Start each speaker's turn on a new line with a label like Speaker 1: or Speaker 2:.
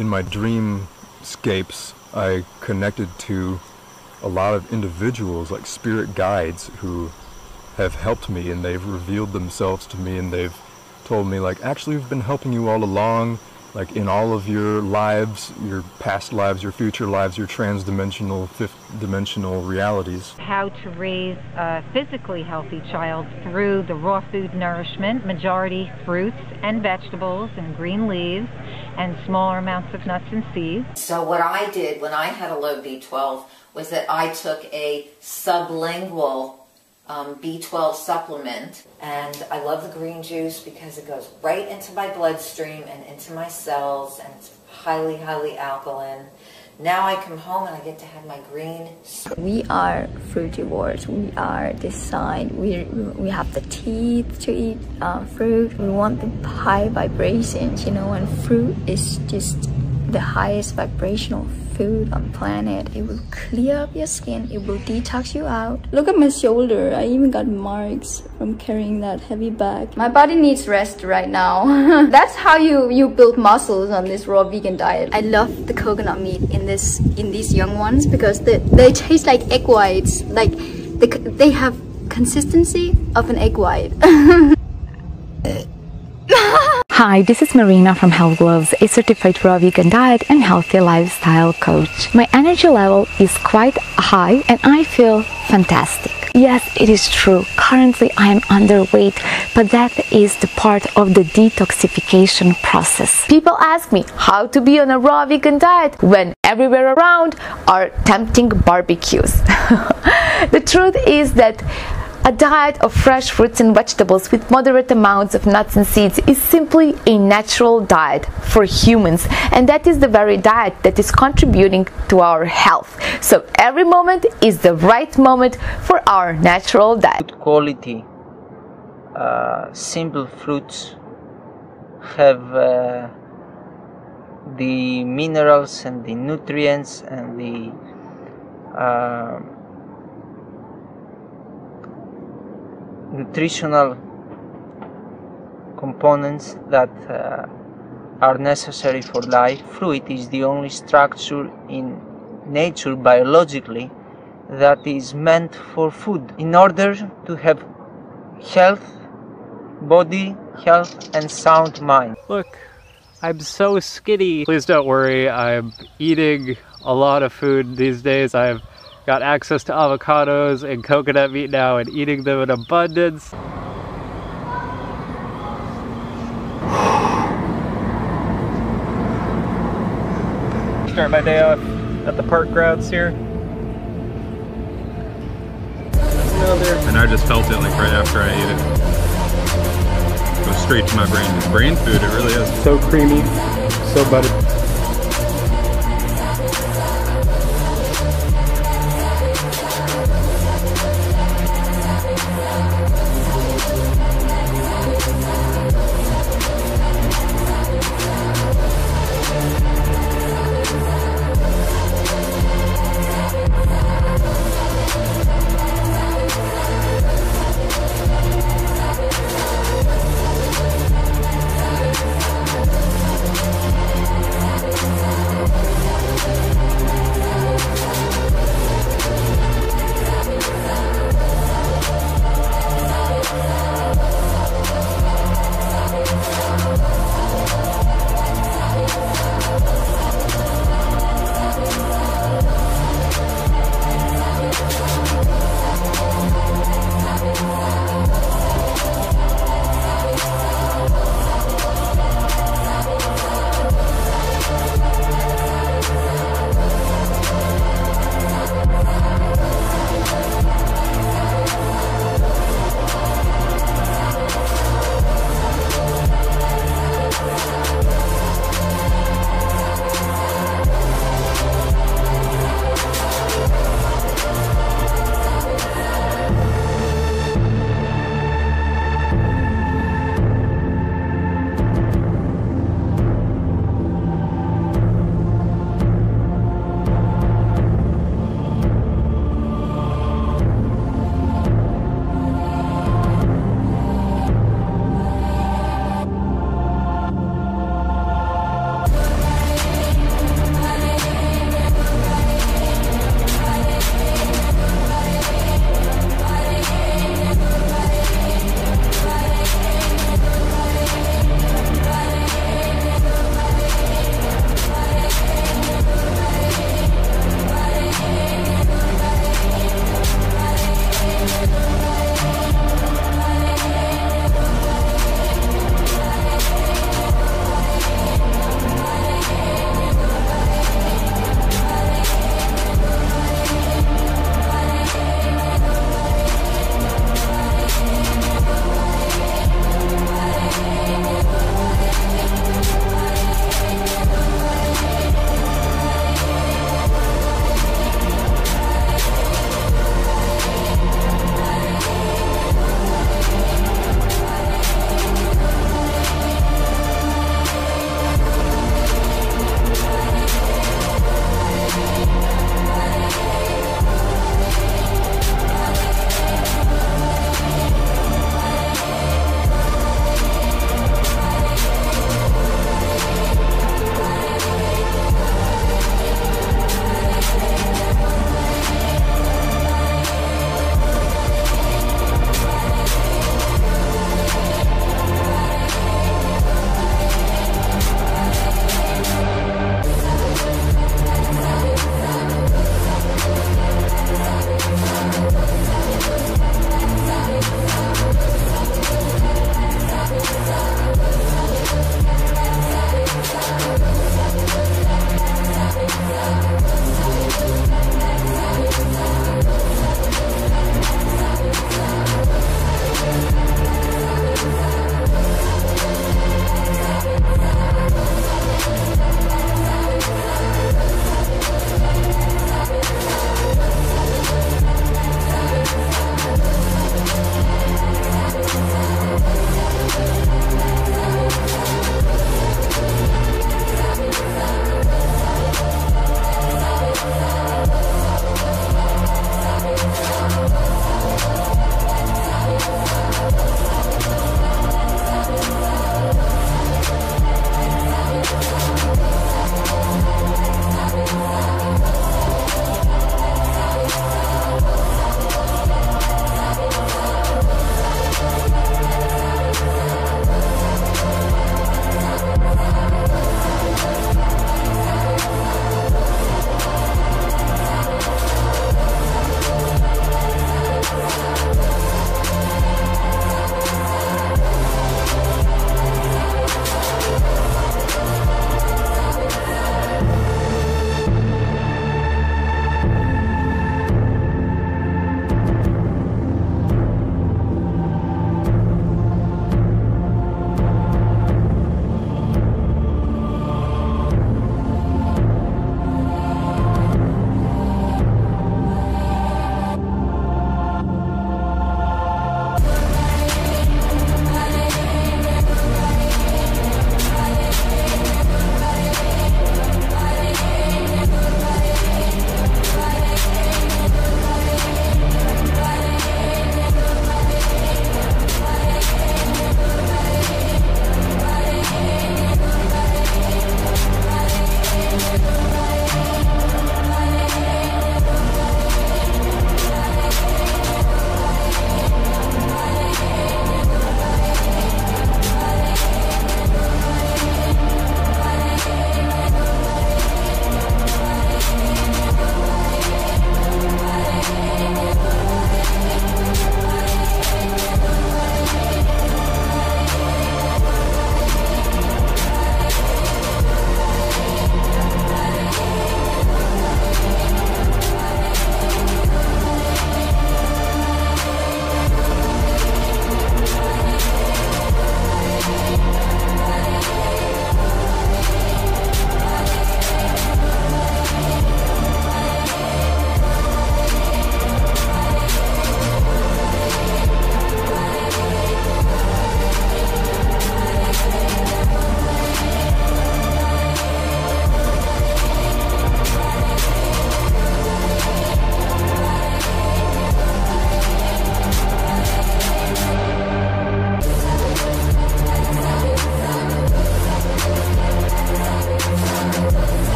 Speaker 1: In my dreamscapes, I connected to a lot of individuals, like spirit guides, who have helped me, and they've revealed themselves to me, and they've told me, like, actually we've been helping you all along, like in all of your lives, your past lives, your future lives, your trans-dimensional, fifth-dimensional realities.
Speaker 2: How to raise a physically healthy child through the raw food nourishment, majority fruits and vegetables and green leaves, and smaller amounts of nuts and seeds.
Speaker 3: So what I did when I had a low B12 was that I took a sublingual B12 supplement, and I love the green juice because it goes right into my bloodstream and into my cells, and it's highly, highly alkaline. Now I come home and I get to have my green.
Speaker 4: We are frutivores. We are designed. We have the teeth to eat fruit. We want the high vibrations, you know, and fruit is just the highest vibrational food on planet. It will clear up your skin. It will detox you out. Look at my shoulder. I even got marks from carrying that heavy bag. My body needs rest right now. That's how you build muscles on this raw vegan diet. I love the coconut meat in these young ones because they taste like egg whites. Like they have consistency of an egg white.
Speaker 5: Hi, this is Marina from Health Gloves, a certified raw vegan diet and healthy lifestyle coach. My energy level is quite high and I feel fantastic. Yes, it is true. Currently I am underweight, but that is the part of the detoxification process. People ask me how to be on a raw vegan diet when everywhere around are tempting barbecues. The truth is that a diet of fresh fruits and vegetables with moderate amounts of nuts and seeds is simply a natural diet for humans, and that is the very diet that is contributing to our health. So every moment is the right moment for our natural diet.
Speaker 6: Good quality, simple fruits have the minerals and the nutrients and the nutritional components that are necessary for life. Fruit is the only structure in nature biologically that is meant for food in order to have health, body, health and sound mind.
Speaker 7: Look, I'm so skinny. Please don't worry, I'm eating a lot of food these days. I've got access to avocados and coconut meat now and eating them in abundance. Start my day off at the park grounds here.
Speaker 1: And I just felt it like right after I ate it. Goes straight to my brain. It's brain food, it really is.
Speaker 7: So creamy, so buttered.